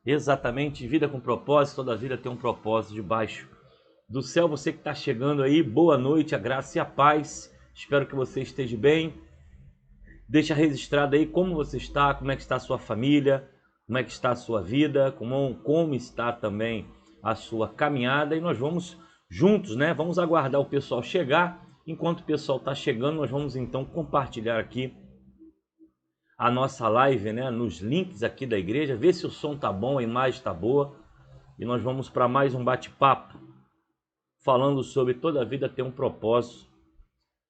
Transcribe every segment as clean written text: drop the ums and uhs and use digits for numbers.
Exatamente, vida com propósito, toda vida tem um propósito debaixo do céu. Você que está chegando aí, boa noite, a graça e a paz. Espero que você esteja bem. Deixa registrado aí como você está, como é que está a sua família, como é que está a sua vida, como está também a sua caminhada. E nós vamos juntos, né? Vamos aguardar o pessoal chegar. Enquanto o pessoal está chegando, nós vamos então compartilhar aqui a nossa live, né, nos links aqui da igreja, ver se o som tá bom, a imagem tá boa, e nós vamos para mais um bate-papo falando sobre toda a vida ter um propósito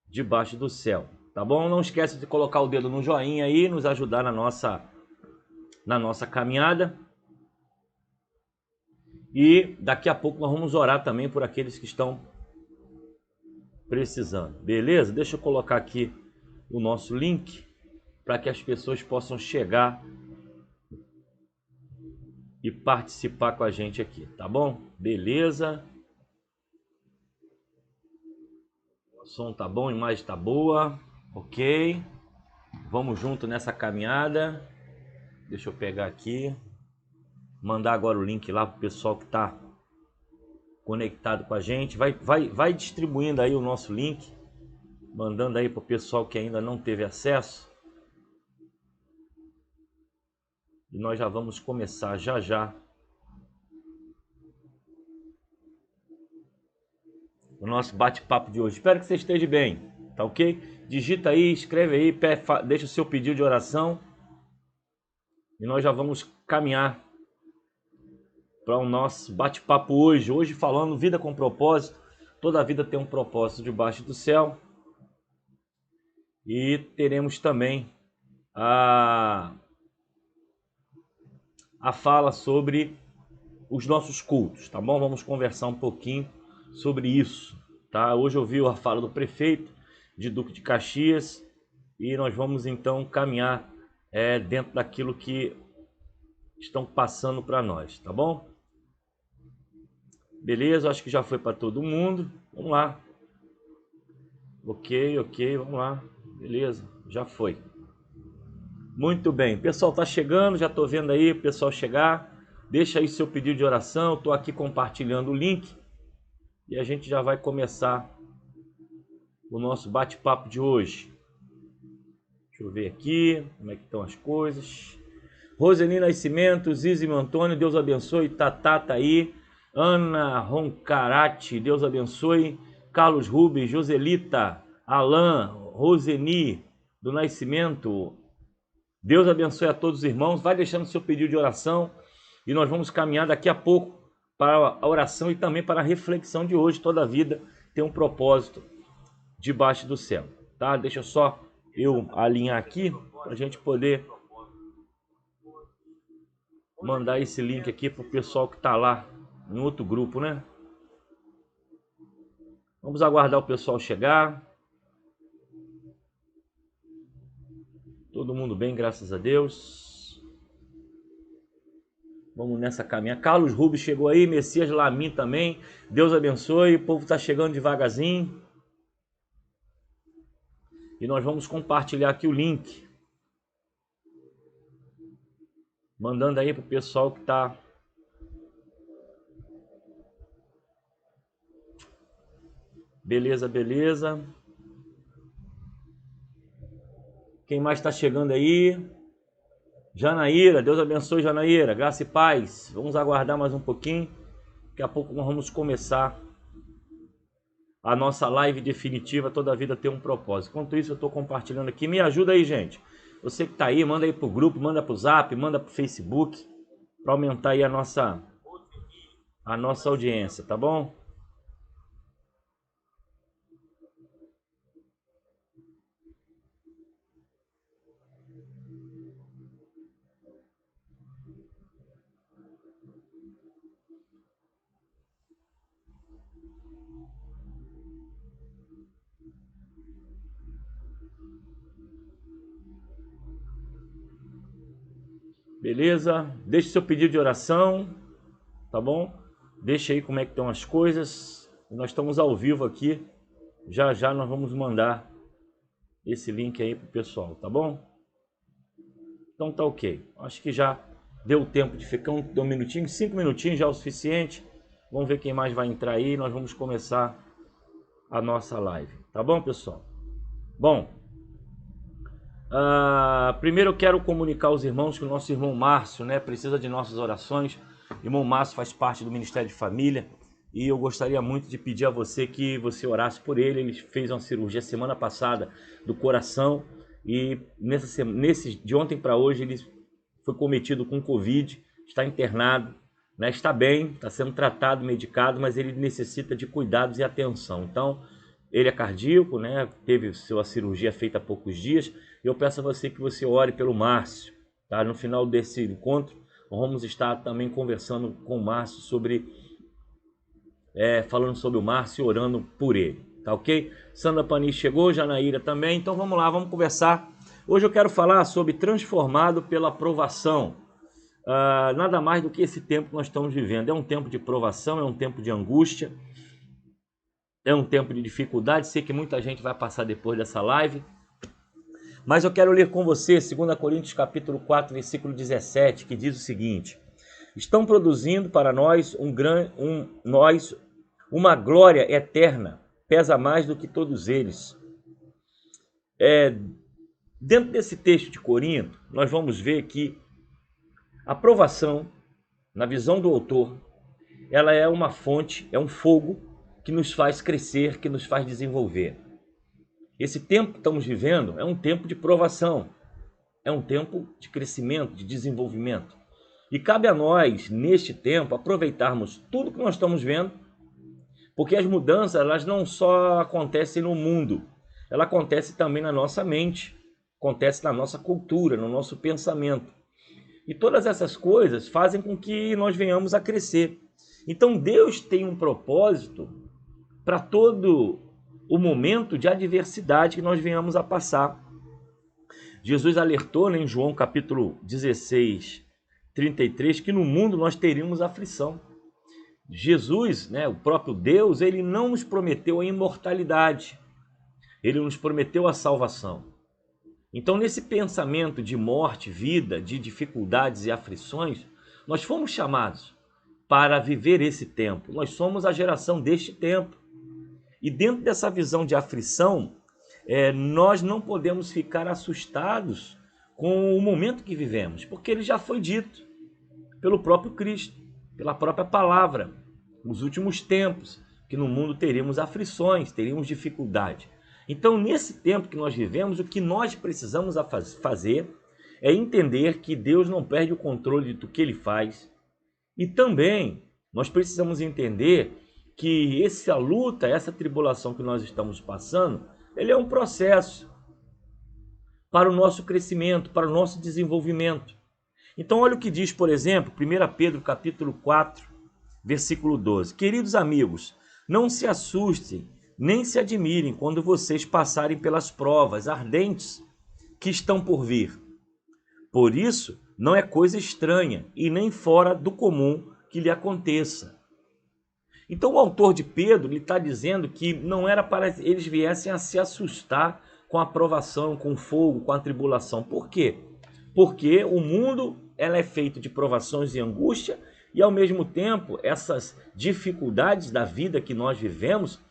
debaixo do céu, tá bom? Não esqueça de colocar o dedo no joinha aí, nos ajudar na nossa caminhada. E daqui a pouco nós vamos orar também por aqueles que estão precisando, beleza? Deixa eu colocar aqui o nosso link para que as pessoas possam chegar e participar com a gente aqui, tá bom? Beleza? O som tá bom, a imagem tá boa, ok? Vamos junto nessa caminhada. Deixa eu pegar aqui, mandar agora o link lá pro pessoal que tá conectado com a gente. Vai distribuindo aí o nosso link, mandando aí pro pessoal que ainda não teve acesso. E nós já vamos começar já já o nosso bate-papo de hoje. Espero que você esteja bem, tá ok? Digita aí, escreve aí, deixa o seu pedido de oração. E nós já vamos caminhar para o nosso bate-papo hoje. Hoje falando vida com propósito. Toda vida tem um propósito debaixo do céu. E teremos também a fala sobre os nossos cultos, tá bom? Vamos conversar um pouquinho sobre isso, tá? Hoje eu vi a fala do prefeito de Duque de Caxias e nós vamos então caminhar dentro daquilo que estão passando para nós, tá bom? Beleza, acho que já foi para todo mundo. Vamos lá. Ok, vamos lá. Beleza, já foi. Muito bem, o pessoal tá chegando, já tô vendo aí o pessoal chegar. Deixa aí seu pedido de oração, tô aqui compartilhando o link. E a gente já vai começar o nosso bate-papo de hoje. Deixa eu ver aqui, como é que estão as coisas. Roseni Nascimento, Zizi Antônio, Deus abençoe. Tatá tá aí. Ana Roncarati, Deus abençoe. Carlos Rubens, Joselita, Alain, Roseni do Nascimento. Deus abençoe a todos os irmãos. Vai deixando seu pedido de oração e nós vamos caminhar daqui a pouco para a oração e também para a reflexão de hoje. Toda a vida tem um propósito debaixo do céu, tá? Deixa só eu alinhar aqui para a gente poder mandar esse link aqui para o pessoal que está lá em outro grupo, né? Vamos aguardar o pessoal chegar. Todo mundo bem, graças a Deus. Vamos nessa caminhada. Carlos Rubens chegou aí, Messias Lamin também. Deus abençoe. O povo está chegando devagarzinho. E nós vamos compartilhar aqui o link. Mandando aí pro pessoal que tá beleza, beleza. Quem mais está chegando aí? Janaíra, Deus abençoe, Janaíra. Graça e paz. Vamos aguardar mais um pouquinho. Daqui a pouco nós vamos começar a nossa live definitiva. Toda a vida tem um propósito. Enquanto isso, eu estou compartilhando aqui. Me ajuda aí, gente. Você que está aí, manda aí pro grupo, manda pro Zap, manda pro Facebook, para aumentar aí a nossa audiência, tá bom? Beleza? Deixe seu pedido de oração, tá bom? Deixa aí como é que estão as coisas. Nós estamos ao vivo aqui. Já já nós vamos mandar esse link aí pro pessoal, tá bom? Então tá ok. Acho que já Deu tempo de ficar um minutinho, 5 minutinhos já é o suficiente. Vamos ver quem mais vai entrar aí. Nós vamos começar a nossa live. Tá bom, pessoal? Bom, primeiro eu quero comunicar aos irmãos que o nosso irmão Márcio, né, precisa de nossas orações. O irmão Márcio faz parte do Ministério de Família e eu gostaria muito de pedir a você que você orasse por ele. Ele fez uma cirurgia semana passada do coração e de ontem para hoje ele foi cometido com Covid, está internado, né, está bem, está sendo tratado, medicado, mas ele necessita de cuidados e atenção. Então, ele é cardíaco, né, teve sua cirurgia feita há poucos dias. Eu peço a você que você ore pelo Márcio, tá? No final desse encontro, vamos estar também conversando com o Márcio falando sobre o Márcio e orando por ele, tá ok? Sandra Pani chegou, Janaíra também, então vamos lá, vamos conversar. Hoje eu quero falar sobre transformado pela provação. Nada mais do que esse tempo que nós estamos vivendo. É um tempo de provação, é um tempo de angústia, é um tempo de dificuldade. Sei que muita gente vai passar depois dessa live. Mas eu quero ler com você 2 Coríntios capítulo 4, versículo 17, que diz o seguinte: estão produzindo para nós uma glória eterna, pesa mais do que todos eles. Dentro desse texto de Corinto, nós vamos ver que a provação, na visão do autor, ela é uma fonte, é um fogo que nos faz crescer, que nos faz desenvolver. Esse tempo que estamos vivendo é um tempo de provação, é um tempo de crescimento, de desenvolvimento. E cabe a nós, neste tempo, aproveitarmos tudo que nós estamos vendo, porque as mudanças, elas não só acontecem no mundo, ela acontece também na nossa mente, acontece na nossa cultura, no nosso pensamento. E todas essas coisas fazem com que nós venhamos a crescer. Então Deus tem um propósito para todo o momento de adversidade que nós venhamos a passar. Jesus alertou, né, em João capítulo 16, 33, que no mundo nós teríamos aflição. Jesus, né, o próprio Deus, ele não nos prometeu a imortalidade. Ele nos prometeu a salvação. Então, nesse pensamento de morte, vida, de dificuldades e aflições, nós fomos chamados para viver esse tempo. Nós somos a geração deste tempo. E dentro dessa visão de aflição, nós não podemos ficar assustados com o momento que vivemos, porque ele já foi dito pelo próprio Cristo, pela própria palavra, nos últimos tempos, que no mundo teríamos aflições, teríamos dificuldade. Então, nesse tempo que nós vivemos, o que nós precisamos fazer é entender que Deus não perde o controle do que Ele faz. E também nós precisamos entender que essa luta, essa tribulação que nós estamos passando, ele é um processo para o nosso crescimento, para o nosso desenvolvimento. Então, olha o que diz, por exemplo, 1 Pedro capítulo 4, versículo 12. Queridos amigos, não se assustem, nem se admirem quando vocês passarem pelas provas ardentes que estão por vir. Por isso, não é coisa estranha e nem fora do comum que lhe aconteça. Então o autor de Pedro está dizendo que não era para eles viessem a se assustar com a provação, com o fogo, com a tribulação. Por quê? Porque o mundo ela é feito de provações e angústia e ao mesmo tempo essas dificuldades da vida que nós vivemos,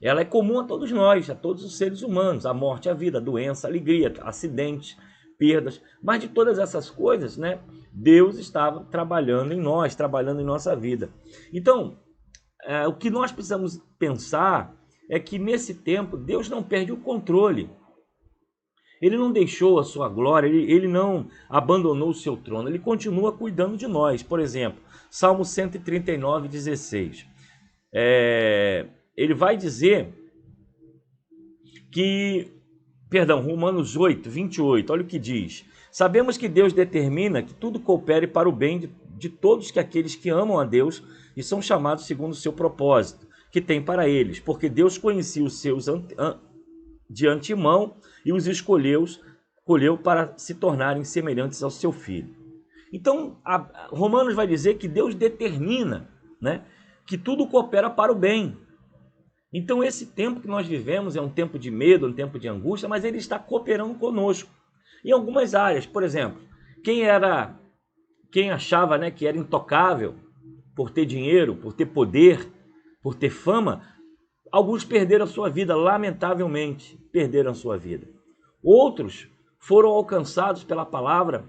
ela é comum a todos nós, a todos os seres humanos, a morte, a vida, a doença, a alegria, acidentes, perdas. Mas de todas essas coisas, né, Deus estava trabalhando em nós, trabalhando em nossa vida. Então, o que nós precisamos pensar é que nesse tempo Deus não perde o controle. Ele não deixou a sua glória, ele não abandonou o seu trono, ele continua cuidando de nós. Por exemplo, Salmo 139, 16. Ele vai dizer que, Romanos 8, 28, olha o que diz. Sabemos que Deus determina que tudo coopere para o bem de todos aqueles que amam a Deus e são chamados segundo o seu propósito, que tem para eles, porque Deus conhecia os seus de antemão e os escolheu para se tornarem semelhantes ao seu Filho. Então, Romanos vai dizer que Deus determina, né, que tudo coopera para o bem. Então esse tempo que nós vivemos é um tempo de medo, um tempo de angústia, mas ele está cooperando conosco em algumas áreas. Por exemplo, quem Quem achava, né, que era intocável por ter dinheiro, por ter poder, por ter fama, alguns perderam a sua vida, lamentavelmente, perderam a sua vida. Outros foram alcançados pela palavra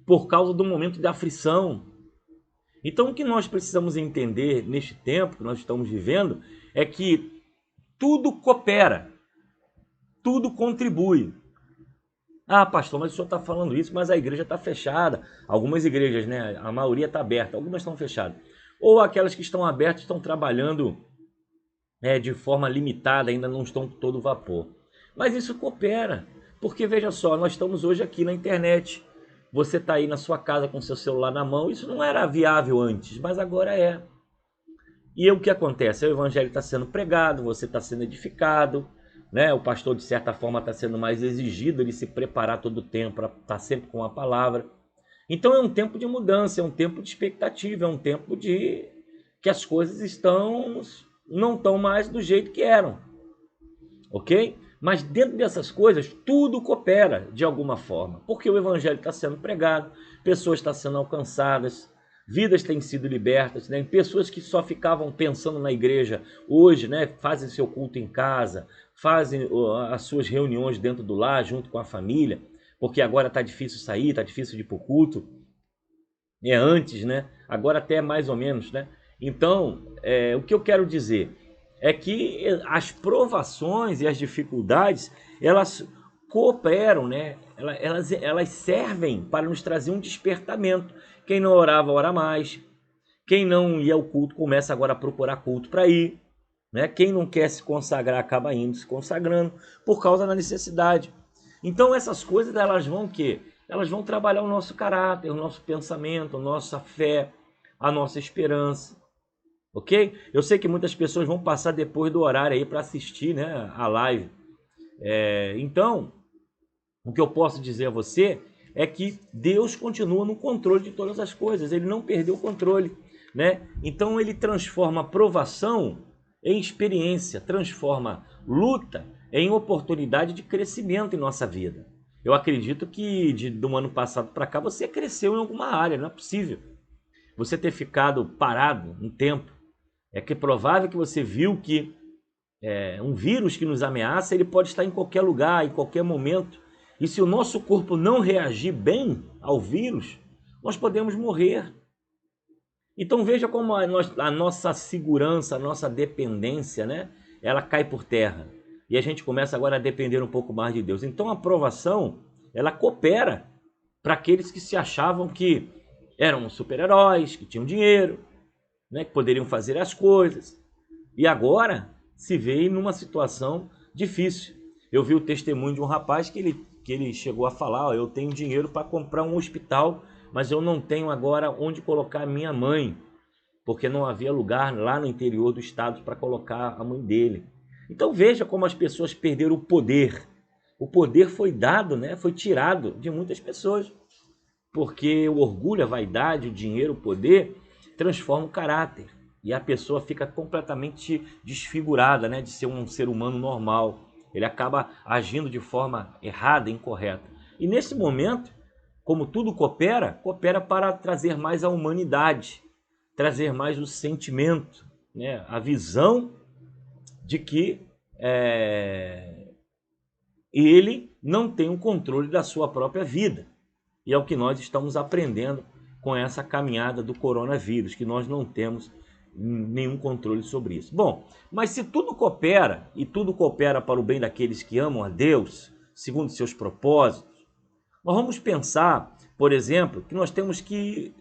por causa do momento de aflição. Então, o que nós precisamos entender neste tempo que nós estamos vivendo é que tudo coopera, tudo contribui. Ah, pastor, mas o senhor está falando isso, mas a igreja está fechada. Algumas igrejas, né? A maioria está aberta, algumas estão fechadas. Ou aquelas que estão abertas estão trabalhando de forma limitada, ainda não estão com todo vapor. Mas isso coopera, porque veja só, nós estamos hoje aqui na internet. Você está aí na sua casa com seu celular na mão, isso não era viável antes, mas agora é. E o que acontece? O evangelho está sendo pregado, você está sendo edificado, né? O pastor, de certa forma, está sendo mais exigido, ele se preparar todo o tempo para estar sempre com a palavra. Então é um tempo de mudança, é um tempo de expectativa, é um tempo de que as coisas não estão mais do jeito que eram, ok? Mas dentro dessas coisas, tudo coopera de alguma forma, porque o evangelho está sendo pregado, pessoas estão sendo alcançadas, vidas têm sido libertas, né? Pessoas que só ficavam pensando na igreja, hoje, né, fazem seu culto em casa, fazem as suas reuniões dentro do lar, junto com a família, porque agora está difícil sair, está difícil de ir para o culto. Antes, né? Agora até mais ou menos, né? Então, o que eu quero dizer é que as provações e as dificuldades, elas cooperam, né? Elas servem para nos trazer um despertamento. Quem não orava, ora mais. Quem não ia ao culto, começa agora a procurar culto para ir, né? Quem não quer se consagrar, acaba indo, se consagrando, por causa da necessidade. Então, essas coisas, elas vão o quê? Elas vão trabalhar o nosso caráter, o nosso pensamento, a nossa fé, a nossa esperança. Ok? Eu sei que muitas pessoas vão passar depois do horário aí para assistir, né, a live. Então, o que eu posso dizer a você é que Deus continua no controle de todas as coisas. Ele não perdeu o controle, né? Então, ele transforma provação em experiência, transforma luta em oportunidade de crescimento em nossa vida. Eu acredito que do ano passado para cá você cresceu em alguma área, não é possível você ter ficado parado um tempo. É que é provável que você viu que um vírus que nos ameaça, ele pode estar em qualquer lugar, em qualquer momento. E se o nosso corpo não reagir bem ao vírus, nós podemos morrer. Então veja como a nossa segurança, a nossa dependência, né, ela cai por terra. E a gente começa agora a depender um pouco mais de Deus. Então a provação, ela coopera para aqueles que se achavam que eram super-heróis, que tinham dinheiro, né, que poderiam fazer as coisas. E agora se vê numa situação difícil. Eu vi o testemunho de um rapaz que ele chegou a falar, eu tenho dinheiro para comprar um hospital, mas eu não tenho agora onde colocar a minha mãe, porque não havia lugar lá no interior do estado para colocar a mãe dele. Então veja como as pessoas perderam o poder. O poder foi dado, né, foi tirado de muitas pessoas, porque o orgulho, a vaidade, o dinheiro, o poder transforma o caráter. E a pessoa fica completamente desfigurada, né, de ser um ser humano normal. Ele acaba agindo de forma errada, incorreta. E nesse momento, como tudo coopera para trazer mais a humanidade, trazer mais o sentimento, né, a visão de que ele não tem o controle da sua própria vida. E é o que nós estamos aprendendo com essa caminhada do coronavírus, que nós não temos nenhum controle sobre isso. Bom, mas se tudo coopera, e tudo coopera para o bem daqueles que amam a Deus, segundo seus propósitos, nós vamos pensar, por exemplo, que nós temos que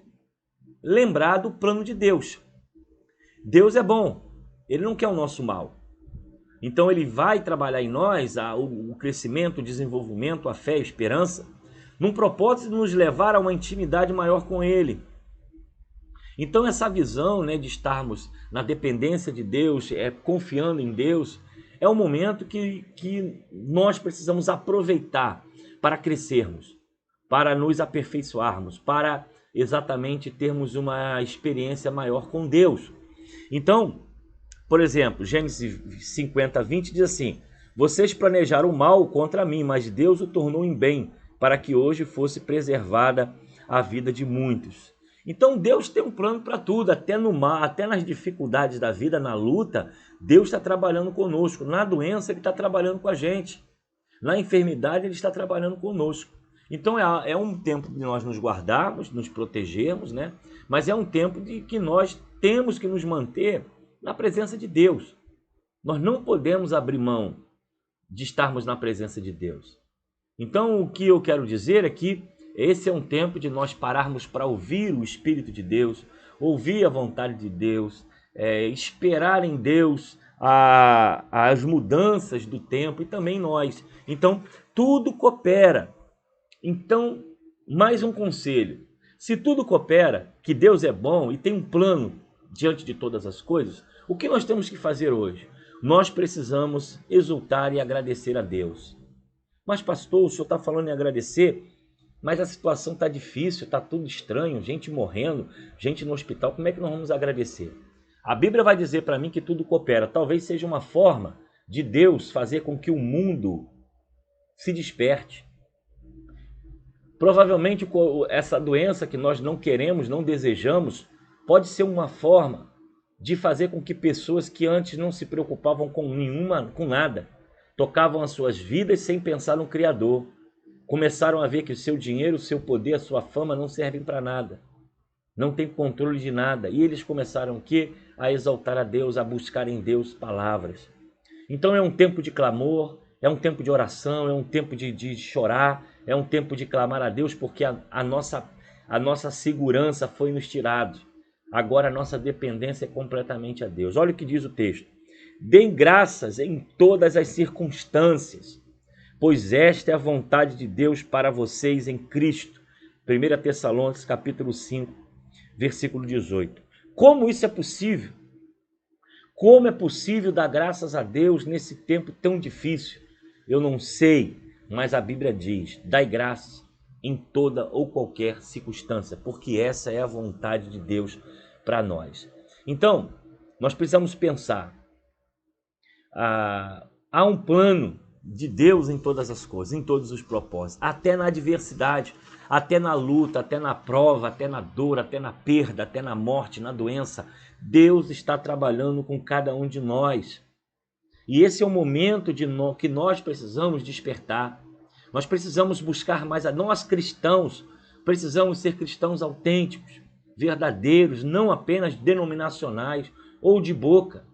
lembrar do plano de Deus. Deus é bom, Ele não quer o nosso mal. Então Ele vai trabalhar em nós o crescimento, o desenvolvimento, a fé, a esperança, num propósito de nos levar a uma intimidade maior com Ele. Então essa visão, né, de estarmos na dependência de Deus, confiando em Deus, é um momento que nós precisamos aproveitar para crescermos, para nos aperfeiçoarmos, para exatamente termos uma experiência maior com Deus. Então, por exemplo, Gênesis 50:20 diz assim: vocês planejaram o mal contra mim, mas Deus o tornou em bem, para que hoje fosse preservada a vida de muitos. Então Deus tem um plano para tudo, até no mar, até nas dificuldades da vida, na luta, Deus está trabalhando conosco. Na doença, Ele está trabalhando com a gente. Na enfermidade, Ele está trabalhando conosco. Então é um tempo de nós nos guardarmos, nos protegermos, né? Mas é um tempo de que nós temos que nos manter na presença de Deus. Nós não podemos abrir mão de estarmos na presença de Deus. Então o que eu quero dizer é que esse é um tempo de nós pararmos para ouvir o Espírito de Deus, ouvir a vontade de Deus, esperar em Deus as mudanças do tempo e também nós. Então tudo coopera. Então, mais um conselho. Se tudo coopera, que Deus é bom e tem um plano diante de todas as coisas, o que nós temos que fazer hoje? Nós precisamos exultar e agradecer a Deus. Mas pastor, o senhor está falando em agradecer, mas a situação está difícil, está tudo estranho, gente morrendo, gente no hospital, como é que nós vamos agradecer? A Bíblia vai dizer para mim que tudo coopera. Talvez seja uma forma de Deus fazer com que o mundo se desperte. Provavelmente essa doença que nós não queremos, não desejamos, pode ser uma forma de fazer com que pessoas que antes não se preocupavam com nada, tocavam as suas vidas sem pensar no Criador, começaram a ver que o seu dinheiro, o seu poder, a sua fama não servem para nada, não tem controle de nada, e eles começaram a exaltar a Deus, a buscar em Deus palavras. Então é um tempo de clamor, é um tempo de oração, é um tempo de chorar, é um tempo de clamar a Deus, porque a nossa segurança foi nos tirada. Agora a nossa dependência é completamente a Deus. Olha o que diz o texto. Deem graças em todas as circunstâncias, pois esta é a vontade de Deus para vocês em Cristo. 1 Tessalonicenses capítulo 5, versículo 18. Como isso é possível? Como é possível dar graças a Deus nesse tempo tão difícil? Eu não sei, mas a Bíblia diz, dai graça em toda ou qualquer circunstância, porque essa é a vontade de Deus para nós. Então, nós precisamos pensar, há um plano de Deus em todas as coisas, em todos os propósitos, até na adversidade, até na luta, até na prova, até na dor, até na perda, até na morte, na doença. Deus está trabalhando com cada um de nós. E esse é o momento que nós precisamos despertar. Nós precisamos buscar mais nós cristãos, precisamos ser cristãos autênticos, verdadeiros, não apenas denominacionais ou de boca.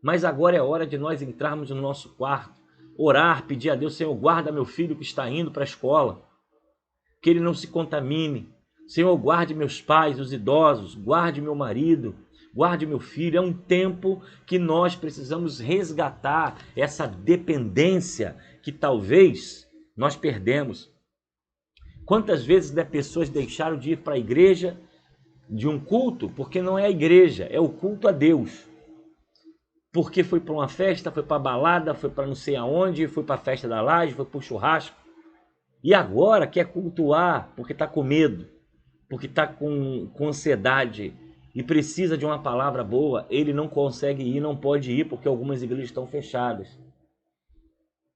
Mas agora é hora de nós entrarmos no nosso quarto, orar, pedir a Deus, Senhor, guarda meu filho que está indo para a escola, que ele não se contamine. Senhor, guarde meus pais, os idosos, guarde meu marido, guarde meu filho. É um tempo que nós precisamos resgatar essa dependência que talvez nós perdemos. Quantas vezes pessoas deixaram de ir para a igreja, de um culto, porque não é a igreja, é o culto a Deus. Porque foi para uma festa, foi para a balada, foi para não sei aonde, foi para a festa da laje, foi para o churrasco. E agora quer cultuar porque está com medo, porque está com ansiedade e precisa de uma palavra boa. Ele não consegue ir, não pode ir, porque algumas igrejas estão fechadas.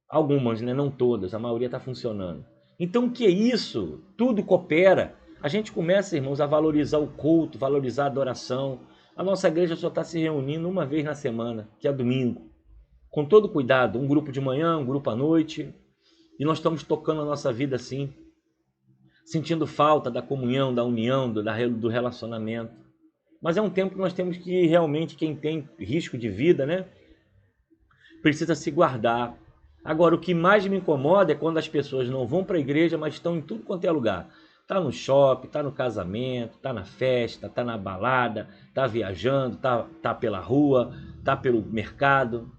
Algumas, né? Não todas, a maioria está funcionando. Então o que é isso? Tudo coopera. A gente começa, irmãos, a valorizar o culto, valorizar a adoração. A nossa igreja só está se reunindo uma vez na semana, que é domingo. Com todo cuidado, um grupo de manhã, um grupo à noite. E nós estamos tocando a nossa vida assim, sentindo falta da comunhão, da união, do relacionamento. Mas é um tempo que nós temos que realmente, quem tem risco de vida, né, precisa se guardar. Agora, o que mais me incomoda é quando as pessoas não vão para a igreja, mas estão em tudo quanto é lugar. Está no shopping, está no casamento, está na festa, está na balada, está viajando, está pela rua, está pelo mercado.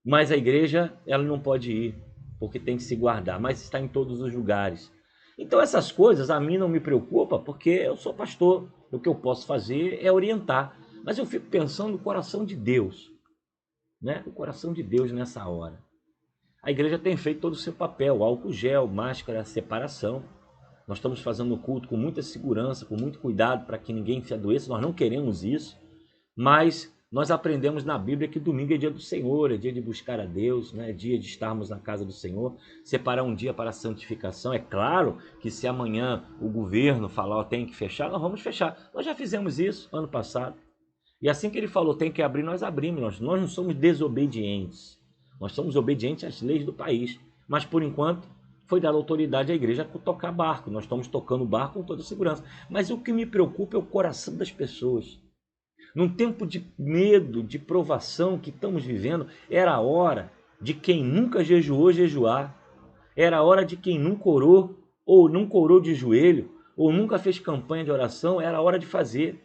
Mas a igreja, ela não pode ir, porque tem que se guardar, mas está em todos os lugares. Então essas coisas a mim não me preocupam, porque eu sou pastor. O que eu posso fazer é orientar. Mas eu fico pensando no coração de Deus, né? O coração de Deus nessa hora. A igreja tem feito todo o seu papel, álcool gel, máscara, separação. Nós estamos fazendo o culto com muita segurança, com muito cuidado para que ninguém se adoeça. Nós não queremos isso, mas Nós aprendemos na Bíblia que domingo é dia do Senhor, é dia de buscar a Deus, né? É dia de estarmos na casa do Senhor, separar um dia para a santificação. É claro que se amanhã o governo falar, ó, tem que fechar, nós vamos fechar. Nós já fizemos isso ano passado. E assim que ele falou, tem que abrir, nós abrimos. Nós não somos desobedientes. Nós somos obedientes às leis do país. Mas por enquanto foi dada autoridade à igreja a tocar barco. Nós estamos tocando barco com toda segurança. Mas o que me preocupa é o coração das pessoas. Num tempo de medo, de provação que estamos vivendo, era a hora de quem nunca jejuou, jejuar. Era a hora de quem nunca orou, ou nunca orou de joelho, ou nunca fez campanha de oração, era a hora de fazer.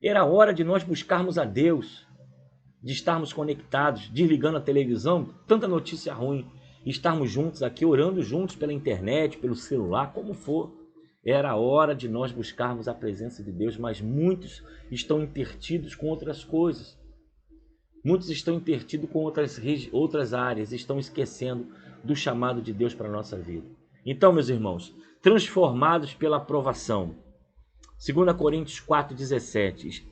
Era a hora de nós buscarmos a Deus, de estarmos conectados, desligando a televisão, tanta notícia ruim, estarmos juntos aqui, orando juntos pela internet, pelo celular, como for. Era a hora de nós buscarmos a presença de Deus, mas muitos estão intertidos com outras coisas. Muitos estão intertidos com outras áreas, estão esquecendo do chamado de Deus para a nossa vida. Então, meus irmãos, transformados pela aprovação. 2 Coríntios 4,17.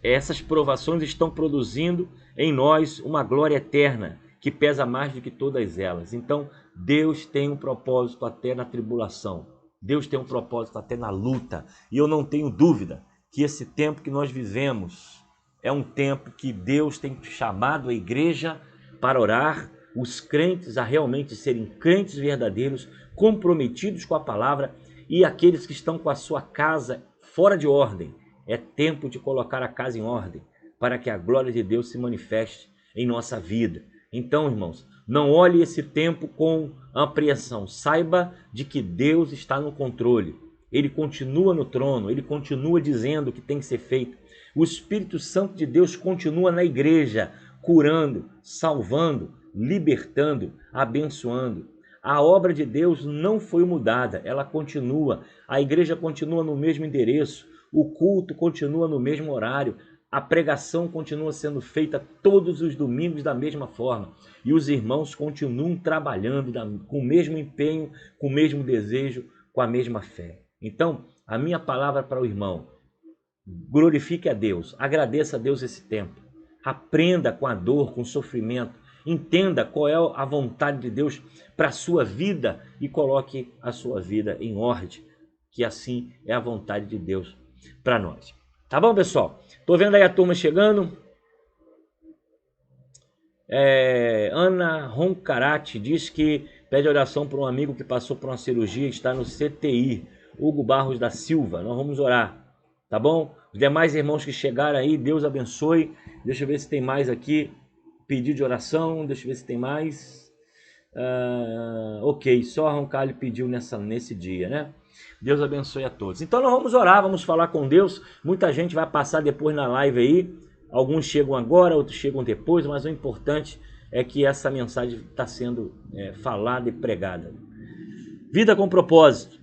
Essas provações estão produzindo em nós uma glória eterna, que pesa mais do que todas elas. Então, Deus tem um propósito até na tribulação. Deus tem um propósito até na luta. E eu não tenho dúvida que esse tempo que nós vivemos é um tempo que Deus tem chamado a igreja para orar, os crentes a realmente serem crentes verdadeiros, comprometidos com a palavra, e aqueles que estão com a sua casa fora de ordem. É tempo de colocar a casa em ordem, para que a glória de Deus se manifeste em nossa vida. Então, irmãos, não olhe esse tempo com apreensão. Saiba de que Deus está no controle. Ele continua no trono, ele continua dizendo o que tem que ser feito. O Espírito Santo de Deus continua na igreja, curando, salvando, libertando, abençoando. A obra de Deus não foi mudada, ela continua. A igreja continua no mesmo endereço, o culto continua no mesmo horário, a pregação continua sendo feita todos os domingos da mesma forma. E os irmãos continuam trabalhando com o mesmo empenho, com o mesmo desejo, com a mesma fé. Então, a minha palavra para o irmão: glorifique a Deus, agradeça a Deus esse tempo. Aprenda com a dor, com o sofrimento. Entenda qual é a vontade de Deus para a sua vida e coloque a sua vida em ordem, que assim é a vontade de Deus para nós. Tá bom, pessoal? Tô vendo aí a turma chegando. Ana Roncarati diz que pede oração para um amigo que passou por uma cirurgia e está no CTI. Hugo Barros da Silva. Nós vamos orar, tá bom? Os demais irmãos que chegaram aí, Deus abençoe. Deixa eu ver se tem mais aqui. Pedido de oração, deixa eu ver se tem mais. Ok, só a Roncalli pediu nesse dia, né? Deus abençoe a todos. Então nós vamos orar, vamos falar com Deus. Muita gente vai passar depois na live aí. Alguns chegam agora, outros chegam depois, mas o importante é que essa mensagem está sendo falada e pregada. Vida com propósito.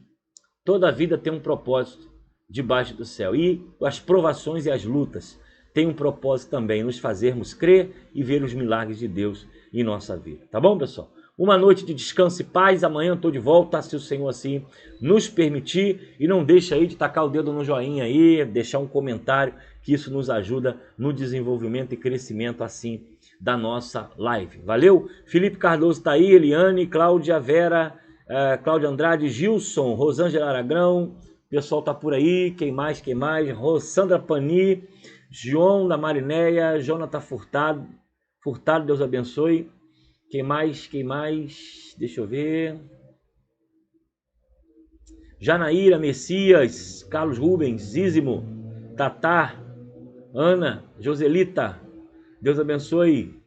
Toda vida tem um propósito debaixo do céu. E as provações e as lutas têm um propósito também, nos fazermos crer e ver os milagres de Deus em nossa vida. Tá bom, pessoal? Uma noite de descanso e paz. Amanhã eu estou de volta, se o Senhor assim nos permitir. E não deixa aí de tacar o dedo no joinha aí, deixar um comentário, que isso nos ajuda no desenvolvimento e crescimento assim da nossa live. Valeu? Felipe Cardoso está aí, Eliane, Cláudia Vera, Cláudia Andrade, Gilson, Rosângela Aragão, o pessoal tá por aí. Quem mais? Rossandra Pani, João da Marinéia, Jonathan Furtado, Deus abençoe. Quem mais? Deixa eu ver. Janaíra, Messias, Carlos Rubens, Zísimo, Tatá, Ana, Joselita, Deus abençoe.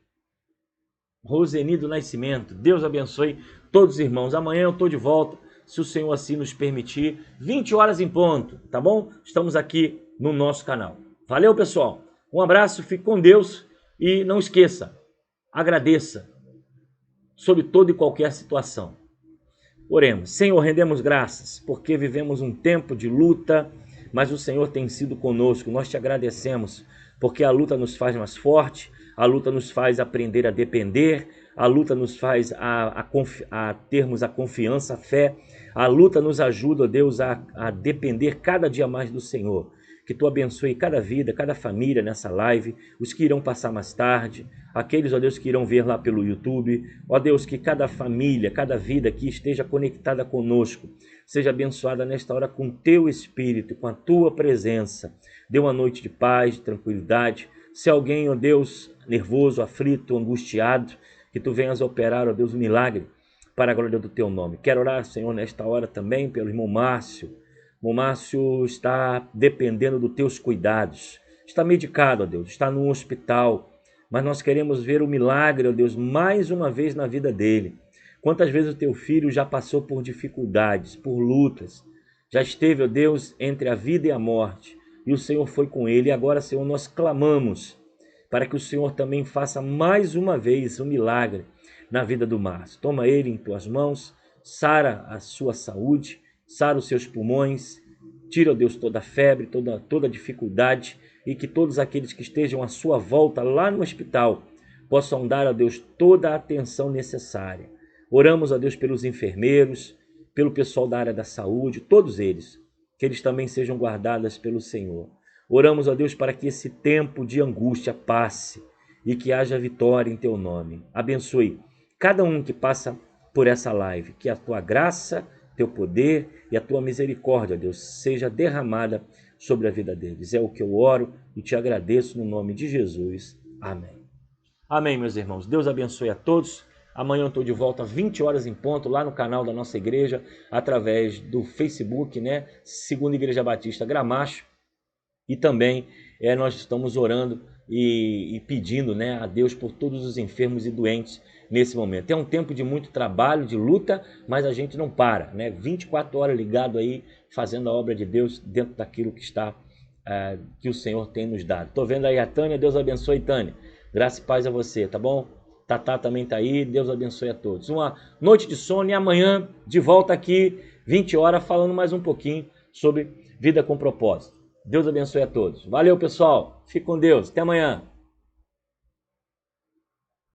Roseni do Nascimento, Deus abençoe todos os irmãos. Amanhã eu estou de volta, se o Senhor assim nos permitir, 20 horas em ponto, tá bom? Estamos aqui no nosso canal. Valeu, pessoal. Um abraço, fique com Deus e não esqueça, agradeça sobre toda e qualquer situação. Oremos. Senhor, rendemos graças, porque vivemos um tempo de luta, mas o Senhor tem sido conosco. Nós te agradecemos, porque a luta nos faz mais forte, a luta nos faz aprender a depender, a luta nos faz a termos a confiança, a fé, a luta nos ajuda, Deus, a depender cada dia mais do Senhor. que tu abençoe cada vida, cada família nessa live, os que irão passar mais tarde, aqueles, ó Deus, que irão ver lá pelo YouTube. Ó Deus, que cada família, cada vida aqui esteja conectada conosco, seja abençoada nesta hora com teu Espírito, com a tua presença. Dê uma noite de paz, de tranquilidade. Se alguém, ó Deus, nervoso, aflito, angustiado, que tu venhas operar, ó Deus, um milagre para a glória do teu nome. Quero orar, Senhor, nesta hora também pelo irmão Márcio. O Márcio está dependendo dos teus cuidados. Está medicado, ó Deus, está no hospital. Mas nós queremos ver o milagre, ó Deus, mais uma vez na vida dele. Quantas vezes o teu filho já passou por dificuldades, por lutas. Já esteve, ó Deus, entre a vida e a morte. E o Senhor foi com ele. E agora, Senhor, nós clamamos para que o Senhor também faça mais uma vez um milagre na vida do Márcio. Toma ele em tuas mãos, sara a sua saúde, sara os seus pulmões, tira, ó Deus, toda a febre, toda a dificuldade, e que todos aqueles que estejam à sua volta lá no hospital possam dar, ó Deus, toda a atenção necessária. Oramos, ó Deus, pelos enfermeiros, pelo pessoal da área da saúde, todos eles, que eles também sejam guardados pelo Senhor. Oramos, ó Deus, para que esse tempo de angústia passe e que haja vitória em teu nome. Abençoe cada um que passa por essa live, que a tua graça, teu poder e a tua misericórdia, Deus, seja derramada sobre a vida deles. É o que eu oro e te agradeço no nome de Jesus. Amém. Amém, meus irmãos. Deus abençoe a todos. Amanhã eu estou de volta às 20 horas em ponto, lá no canal da nossa igreja, através do Facebook, né? Segunda Igreja Batista Gramacho. E também nós estamos orando e pedindo, né, a Deus por todos os enfermos e doentes nesse momento. É um tempo de muito trabalho, de luta, mas a gente não para, né? 24 horas ligado aí, fazendo a obra de Deus dentro daquilo que o Senhor tem nos dado. Estou vendo aí a Tânia, Deus abençoe, Tânia. Graça e paz a você, tá bom? Tatá também está aí, Deus abençoe a todos. Uma noite de sono e amanhã de volta aqui, 20 horas, falando mais um pouquinho sobre vida com propósito. Deus abençoe a todos. Valeu, pessoal. Fique com Deus. Até amanhã.